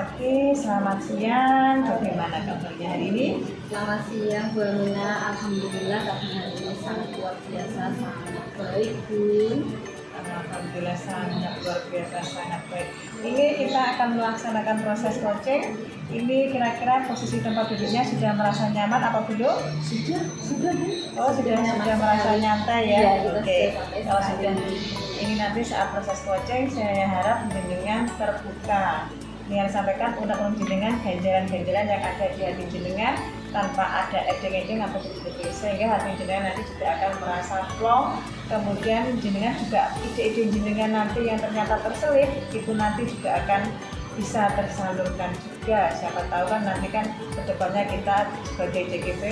Oke, selamat siang. Bagaimana kabarnya hari ini? Selamat siang Bu Amina, alhamdulillah kabar hari ini sangat luar biasa, sangat baik Bu. Alhamdulillah sangat luar biasa, sangat baik. Ini kita akan melaksanakan proses coaching. Ini kira-kira posisi tempat duduknya sudah merasa nyaman apa belum? Sudah Bu. Oh, sudah merasa nyantai ya. Iya, Oke. Kalau sudah ini. ini nanti saat proses coaching saya harap jenengan terbuka. Dengan sampaikan undang-undang jenengan, ganjalan-ganjalan yang ada di hati jenengan tanpa ada edeng-edeng atau berlebih, sehingga hati jenengan nanti juga akan merasa plong. Kemudian jenengan juga ide-ide jenengan nanti yang ternyata terselip itu nanti juga akan bisa tersalurkan juga. Siapa tahu kan nanti kan kedepannya kita sebagai JKP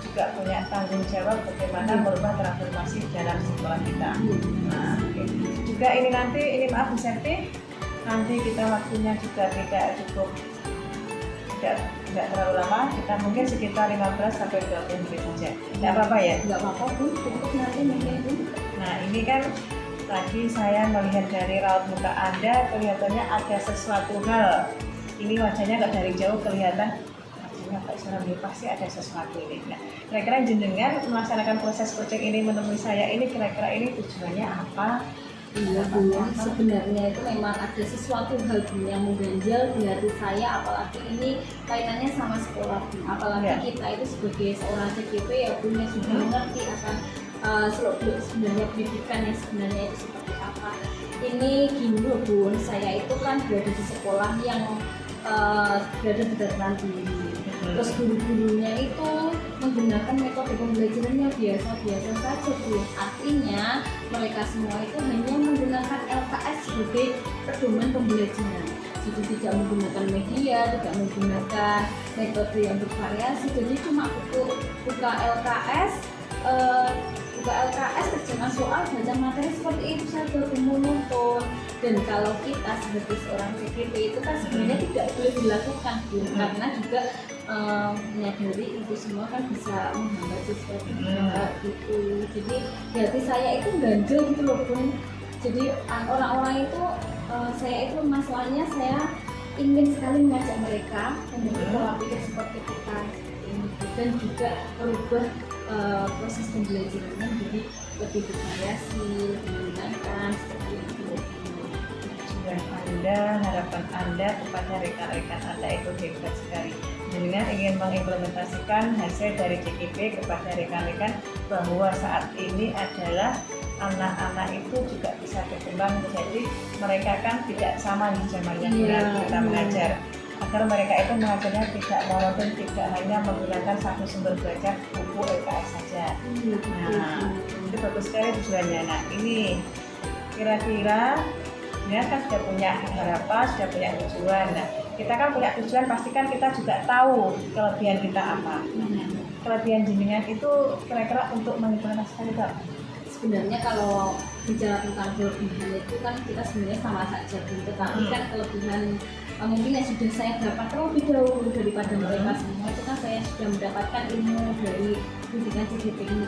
juga punya tanggung jawab bagaimana merubah transformasi dalam sekolah kita. Nah, juga ini nanti maaf Bu Septi, nanti kita waktunya juga tidak terlalu lama, kita mungkin sekitar 15 sampai 20 menit saja. Tidak apa-apa ya? Enggak apa-apa Bu, cukup nanti mungkin Bu. Nah, ini kan tadi saya melihat dari raut muka Anda kelihatannya ada sesuatu hal. Ini wajahnya nggak dari jauh kelihatan wajahnya Pak Isra pasti ada sesuatu ini. Nah, kira-kira jenengan melaksanakan proses coaching ini menemui saya ini kira-kira ini tujuannya apa? Iya Bu, sebenarnya itu memang ada sesuatu hal Bu yang mengganjal di hati saya, apalagi ini kaitannya sama sekolah Bu. Apalagi kita itu sebagai seorang CGP ya Bu yang sudah mengerti akan seluk-beluk sebenarnya pendidikan yang sebenarnya itu seperti apa. Ini gini loh Bu, saya itu kan berada di sekolah yang berada di dataran tinggi. Terus guru-gurunya itu menggunakan metode pembelajarannya biasa-biasa saja Bu. Artinya mereka semua itu hanya menggunakan LKS sebagai pedoman pembelajaran. Jadi tidak menggunakan media, tidak menggunakan metode yang bervariasi. Jadi cuma buka LKS, kerjakan soal, baca materi seperti itu saja, monoton. Dan kalau kita sebagai seorang CGP itu kan sebenarnya tidak boleh dilakukan Bu, karena juga menyadari itu semua kan bisa menghambat sesuatu gitu. Jadi hati saya itu ganjel gitu loh Bu. Jadi orang-orang itu saya itu masalahnya saya ingin sekali mengajak mereka untuk pola pikir seperti kita dan juga merubah proses pembelajarannya jadi lebih bervariasi, lebih menyenangkan seperti itu. Tujuan Anda, harapan Anda kepada rekan-rekan Anda itu hebat sekali. Jenengan ingin mengimplementasikan hasil dari JKP kepada rekan-rekan bahwa saat ini adalah anak-anak itu juga bisa berkembang, jadi mereka kan tidak sama di zamannya kita mengajar. Agar mereka itu mengajarnya tidak monoton, tidak hanya menggunakan satu sumber belajar buku LKS saja. Nah, itu bagus sekali tujuannya. Nah, ini kira-kira ya kan sudah punya harapan, sudah punya tujuan. Nah, kita kan punya tujuan, pastikan kita juga tahu kelebihan kita apa. Kelebihan jenengan itu kira-kira untuk mengimplementasikan itu apa? Sebenarnya kalau bicara tentang kelebihan itu kan kita sebenarnya sama saja, tetapi kan kelebihan mungkin yang sudah saya dapat terlebih dahulu daripada mereka semua itu kan saya sudah mendapatkan ilmu dari pendidikan CGP ini.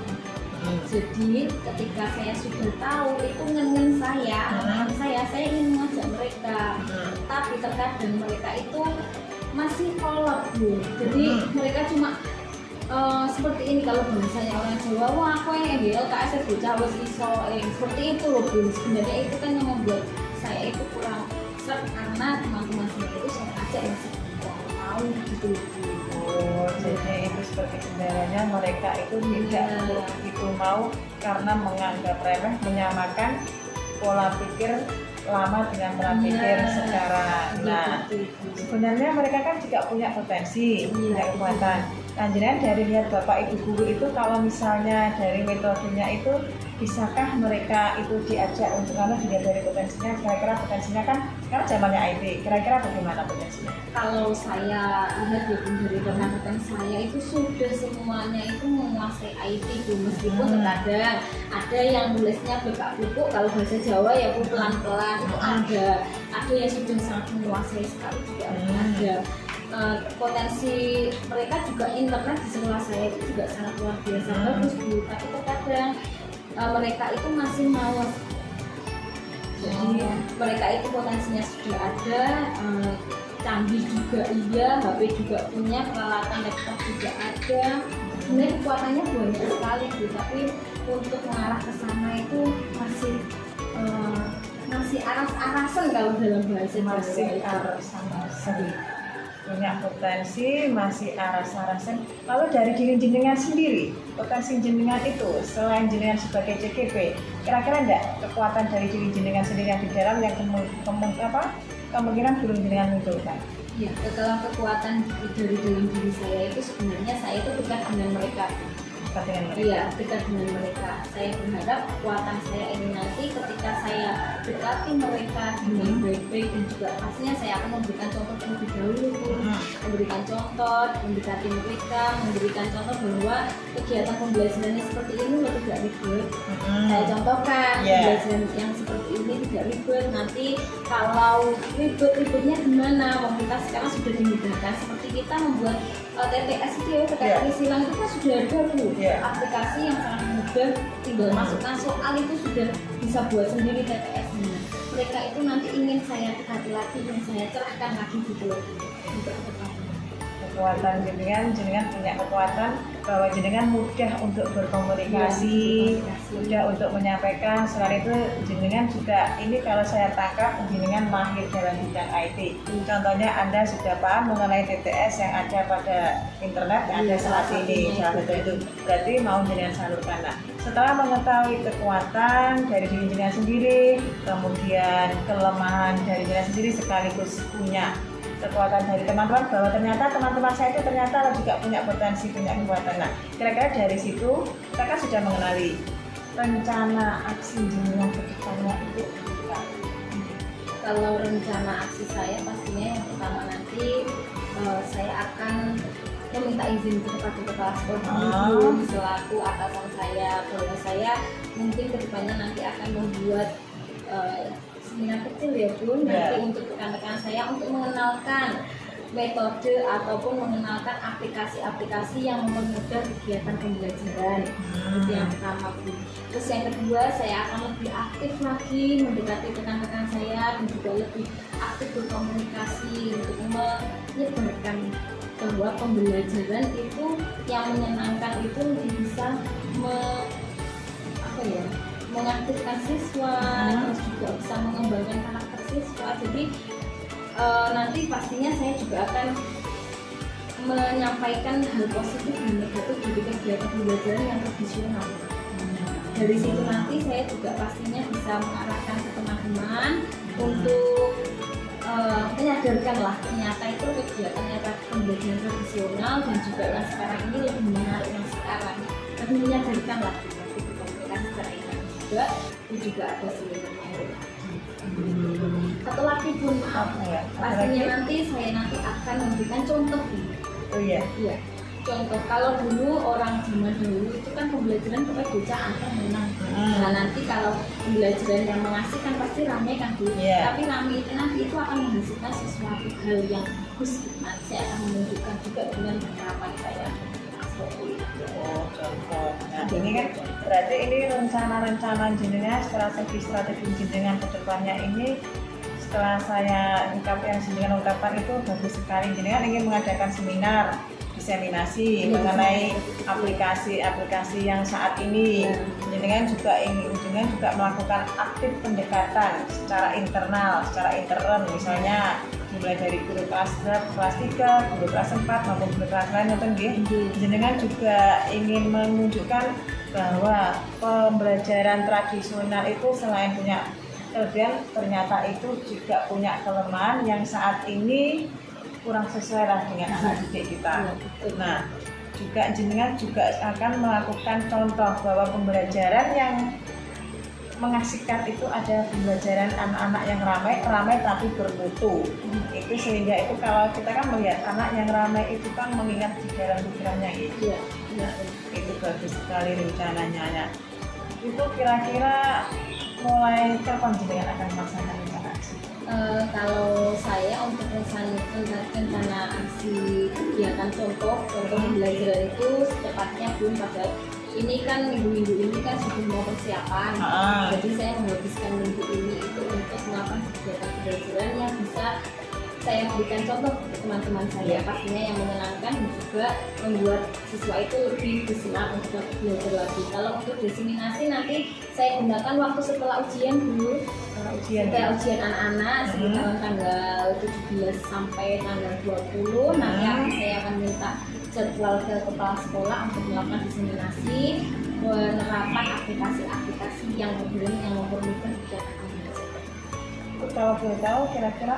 Jadi ketika saya sudah tahu itu ngen saya, saya ingin mengajak mereka, tapi terkadang mereka itu masih kolot Bu. Jadi mereka cuma seperti ini, kalau bahasanya orang Jawa, wah aku yang LKS bocah wis iso, seperti itu loh Bu. Sebenarnya itu kan yang membuat saya itu kurang serp karena teman-teman saya itu saya ajak masih tidak mau gitu Bu. Oh, jadi itu seperti kendalanya mereka itu tidak begitu mau karena menganggap remeh, menyamakan pola pikir lama dengan pola pikir sekarang. Nah, sebenarnya mereka kan juga punya potensi, punya kekuatan. Nah, jenengan dari lihat Bapak Ibu guru itu kalau misalnya dari metodenya itu bisakah mereka itu diajak untuk karena dilihat dari potensinya, kira-kira potensinya kan sekarang zamannya IT, kira-kira bagaimana potensinya? Kalau saya lihat ya dari rekan-rekan saya itu sudah semuanya itu menguasai IT Bu, meskipun terkadang ada yang nulisnya blek-blek, kalau bahasa Jawa ya Bu pelan-pelan itu ada yang sudah sangat menguasai sekali juga ada. Potensi mereka juga internet di sekolah saya itu juga sangat luar biasa bagus Bu, tapi terkadang mereka itu masih malas. Jadi mereka itu potensinya sudah ada, canggih juga iya, HP juga punya, peralatan laptop juga ada. Sebenarnya kekuatannya banyak sekali Bu, tapi untuk mengarah ke sana itu masih aras-arasan kalau dalam bahasa Masih Jawa. aras-arasan, punya potensi, masih aras-arasan. Lalu dari diri jenengan sendiri, potensi jenengan itu selain jenengan sebagai CGP, kira-kira enggak kekuatan dari diri jenengan sendiri yang di dalam yang kemungkinan belum jenengan munculkan? Ya, kalau kekuatan dari dalam diri saya itu sebenarnya saya itu dekat dengan mereka. Dekat dengan mereka. Iya, dekat dengan mereka. Saya berharap kekuatan saya ini nanti ketika saya dekati mereka dengan baik-baik, dan juga pastinya saya akan memberikan contoh terlebih dahulu, memberikan contoh, mendekati mereka, memberikan contoh bahwa kegiatan pembelajarannya seperti ini loh, tidak ribet. Saya contohkan pembelajaran yang seperti ini tidak ribet. Nanti kalau ribetnya gimana? Kita sekarang sudah dimudahkan, seperti kita membuat TTS itu ya, TTS silang itu kan sudah ada tuh aplikasi yang sangat mudah, tinggal masukkan soal itu sudah bisa buat sendiri TTS-nya. Mereka itu nanti ingin saya dekati lagi, ingin saya cerahkan lagi gitu loh untuk kekuatan jenengan punya kekuatan bahwa jenengan mudah untuk berkomunikasi, mudah untuk menyampaikan. Selain itu jenengan juga ini kalau saya tangkap jenengan mahir dalam bidang IT. Contohnya Anda sudah paham mengenai TTS yang ada pada internet yang ada saat ini. Salah satu itu berarti mau jenengan salurkan. Nah, setelah mengetahui kekuatan dari diri jenengan sendiri, kemudian kelemahan dari jenengan sendiri sekaligus punya kekuatan dari teman-teman, bahwa ternyata teman-teman saya itu ternyata juga punya potensi, punya kekuatan. Nah, kira-kira dari situ kita kan sudah mengenali rencana aksi jenengan ke depannya itu. Kalau rencana aksi saya pastinya yang pertama nanti saya akan meminta izin kepada kepala sekolah dulu selaku atasan saya, bahwa saya mungkin kedepannya nanti akan membuat seminar kecil ya Bun, nanti untuk rekan-rekan saya untuk mengenalkan metode ataupun mengenalkan aplikasi-aplikasi yang mempermudah kegiatan pembelajaran. Itu yang pertama Bun. Terus yang kedua, saya akan lebih aktif lagi mendekati rekan-rekan saya dan juga lebih aktif berkomunikasi untuk menyebarkan bahwa pembelajaran itu yang menyenangkan itu bisa mengaktifkan siswa, terus juga bisa mengembangkan karakter siswa. Jadi nanti pastinya saya juga akan menyampaikan hal positif dan negatif dari kegiatan pembelajaran yang tradisional. Dari situ nanti saya juga pastinya bisa mengarahkan ke teman-teman untuk menyadarkan lah ternyata itu kegiatan yang pembelajaran tradisional dan juga yang sekarang ini lebih menarik yang sekarang, tapi menyadarkan lah juga ada sebenarnya. Satu lagi Bun, pastinya nanti saya akan memberikan contoh. Oh iya. Iya. Contoh kalau dulu orang zaman dulu itu kan pembelajaran pakai bocah antar menang. Nah nanti kalau pembelajaran yang mengasihkan pasti ramai kan Bu. Tapi ramai itu nanti itu akan menghasilkan sesuatu hal yang bagus. Nanti saya akan menunjukkan juga dengan harapan saya. Oh, contoh. Nah, ini kan berarti ini rencana-rencana jenengan, strategi jenengan ke depannya ini setelah saya yang jenengan ungkapkan itu bagus sekali. Jenengan ingin mengadakan seminar diseminasi mengenai aplikasi-aplikasi yang saat ini. Jenengan juga melakukan aktif pendekatan secara internal, secara intern, misalnya mulai dari guru kelas 3, guru kelas 4 maupun guru kelas lain jenengan juga ingin menunjukkan bahwa pembelajaran tradisional itu selain punya kelebihan ternyata itu juga punya kelemahan yang saat ini kurang sesuai lah dengan anak didik kita. Nah, juga jenengan juga akan melakukan contoh bahwa pembelajaran yang mengasihkan itu ada pembelajaran anak-anak yang ramai tapi bermutu. Itu sehingga itu kalau kita kan melihat anak yang ramai itu kan mengingat di dalam pikirannya itu. Itu bagus sekali rencananya. Ya. Itu kira-kira mulai kapan jenengan akan melaksanakan rencana aksi? Kalau saya untuk rencana aksi kegiatan contoh pembelajaran itu secepatnya belum pada ini kan minggu-minggu ini kan sudah mau persiapan. Jadi saya menghabiskan minggu ini itu untuk melakukan kegiatan pembelajaran yang bisa saya berikan contoh ke teman-teman saya, pastinya yang menyenangkan dan juga membuat siswa itu lebih bersemangat untuk belajar lagi. Kalau untuk diseminasi nanti saya gunakan waktu setelah ujian dulu, setelah ujian anak-anak sekitaran tanggal 17 sampai tanggal 20. Nanti saya akan minta jadwal ke kepala sekolah untuk melakukan diseminasi penerapan aplikasi-aplikasi yang modern yang memerlukan kegiatan belajar. Kalau boleh tahu kira-kira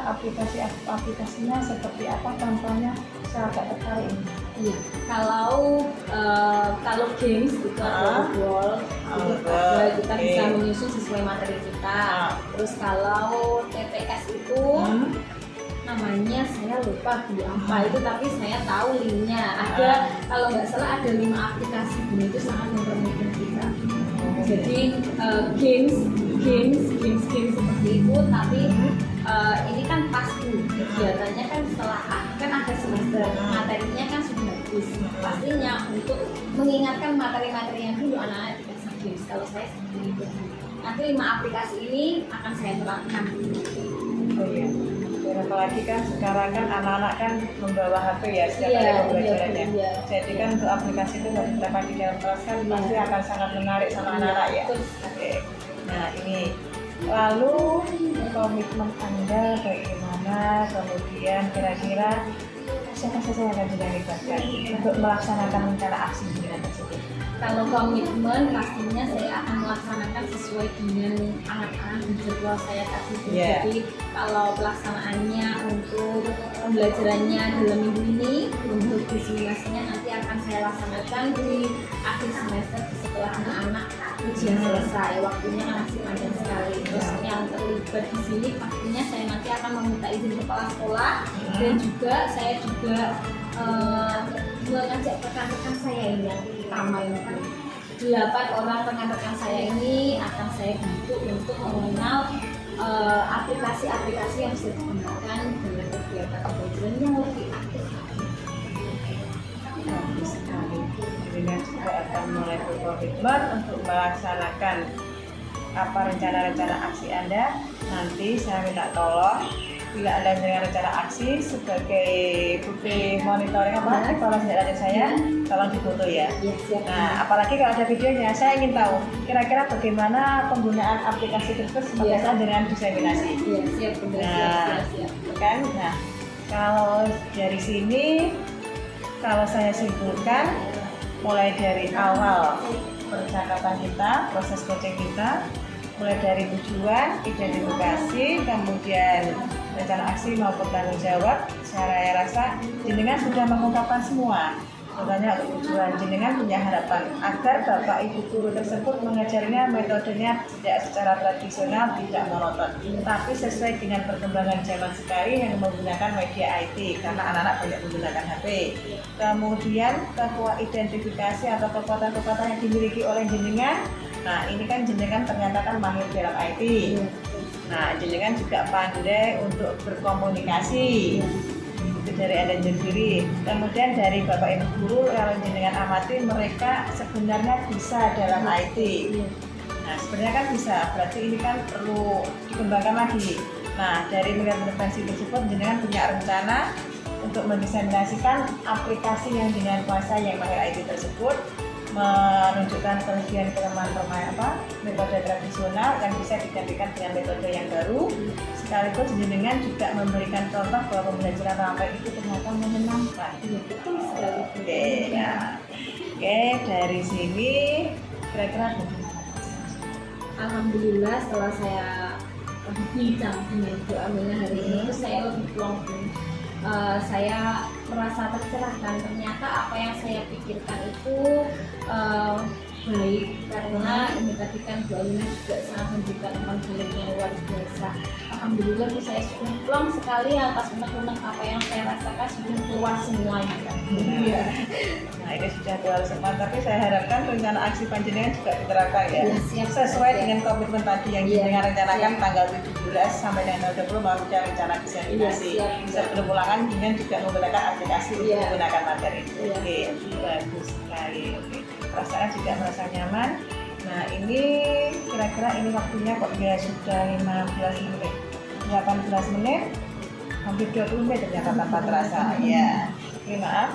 aplikasinya seperti apa, contohnya saya agak tertarik ini. Iya, kalau games itu ada football, kita bisa menyusun sesuai materi kita. Terus kalau TTS itu namanya saya lupa di apa itu, tapi saya tahu linknya ada. Kalau nggak salah ada 5 aplikasi dan itu sangat mempermudah kita. Jadi games seperti itu, tapi ini kan pasti kegiatannya kan setelah kan ada semester, materinya kan sudah habis. Pastinya untuk mengingatkan materi-materi yang dulu anak-anak dikasih games. Kalau saya seperti itu, nanti 5 aplikasi ini akan saya terapkan. Oh iya. Apalagi kan sekarang kan anak-anak kan membawa HP ya setiap kali pembelajarannya. Jadi kan untuk aplikasi itu harus diterapkan di dalam kelas kan pasti akan sangat menarik sama anak-anak ya. Oke. Nah ini lalu komitmen Anda bagaimana, kemudian kira-kira siapa saja yang akan dilibatkan untuk melaksanakan rencana aksi pembinaan tersebut? Kalau komitmen pastinya saya akan melaksanakan sesuai dengan anak-anak di jadwal saya tadi. Jadi kalau pelaksanaannya untuk pembelajarannya dalam minggu ini, untuk diseminasinya nanti akan saya laksanakan di akhir semester setelah anak-anak ujian selesai. Waktunya kan masih panjang sekali. Terus yang terlibat di sini pastinya saya nanti akan meminta izin kepala sekolah dan juga saya mengajak rekan-rekan saya ini yang utama ini 8 orang rekan-rekan saya ini akan saya bantu untuk mengenal aplikasi-aplikasi yang bisa digunakan dalam kegiatan pembelajaran yang lebih aktif. Bagus sekali. Dengan juga akan mulai berkomitmen untuk melaksanakan rencana-rencana aksi Anda. Nanti saya minta tolong bila Anda dengan rencana aksi sebagai bukti monitoring evaluasi dari saya, tolong difoto ya. Nah, apalagi kalau ada videonya, saya ingin tahu kira-kira bagaimana penggunaan aplikasi tersebut sebagai dengan diseminasi. Siap. Kan? Nah, kalau dari sini, kalau saya simpulkan, mulai dari awal percakapan kita, proses coaching kita, mulai dari tujuan, identifikasi, kemudian rencana aksi maupun tanggung jawab, saya rasa jenengan sudah mengungkapkan semua. Contohnya untuk tujuan, jenengan punya harapan agar Bapak Ibu guru tersebut mengajarnya metodenya tidak secara tradisional, tidak monoton, tapi sesuai dengan perkembangan zaman sekarang yang menggunakan media IT, karena anak-anak banyak menggunakan HP. Kemudian identifikasi atau kekuatan-kekuatan yang dimiliki oleh jenengan. Nah, ini kan jenengan ternyata kan mahir dalam IT. Nah, jenengan juga pandai untuk berkomunikasi. Itu dari Anda sendiri. Kemudian dari Bapak Ibu guru, kalau jenengan amati mereka sebenarnya bisa dalam IT. Nah, sebenarnya kan bisa. Berarti ini kan perlu dikembangkan lagi. Nah, dari melihat intervensi tersebut, jenengan punya rencana untuk mendiseminasikan aplikasi yang dengan kuasa yang mahir IT tersebut, menunjukkan kelebihan kelemahan metode tradisional yang bisa digantikan dengan metode yang baru, sekaligus jenengan juga memberikan contoh bahwa pembelajaran ramai itu ternyata menyenangkan. Betul sekali. Oke, dari sini kira-kira alhamdulillah setelah saya berbincang dengan Bu Aminah hari ini itu saya lebih plong. Saya merasa tercerahkan, ternyata apa yang saya pikirkan itu baik, karena ini tadi kan Bu Aminah juga sangat memberikan manfaat yang luar biasa. Alhamdulillah saya sudah plong sekali atas unek-unek apa yang saya rasakan sudah keluar semuanya. Nah, ini sudah keluar semua, tapi saya harapkan rencana aksi panjenengan juga diterapkan ya. Sesuai dengan komitmen tadi yang jenengan rencanakan tanggal 17 sampai dengan tanggal 20 melakukan rencana diseminasi. Sebelum ulangan jenengan juga menggunakan aplikasi untuk menggunakan materi. Oke, bagus sekali. Perasaan juga merasa nyaman. Nah, ini kira-kira ini waktunya kok dia sudah 18 menit. hampir 20 menit ternyata tanpa terasa. Ya, oke, maaf.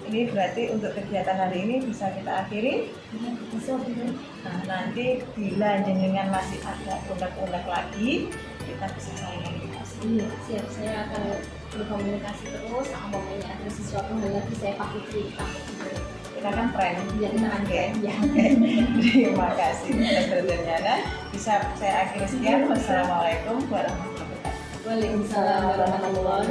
Ini berarti untuk kegiatan hari ini bisa kita akhiri. Bisa bener. Nah, nanti bila jenengan masih ada unek-unek lagi, kita bisa saling komunikasi. Iya, siap. Saya akan berkomunikasi terus. Apabila ada sesuatu hal lagi saya pakai cerita. Kita kan friend. Ya, kita kan Oke. friend, ya. Oke. Terima kasih Dr. Daniana. Bisa saya akhiri sekian. Wassalamualaikum warahmatullahi wabarakatuh. Waalaikumsalam warahmatullahi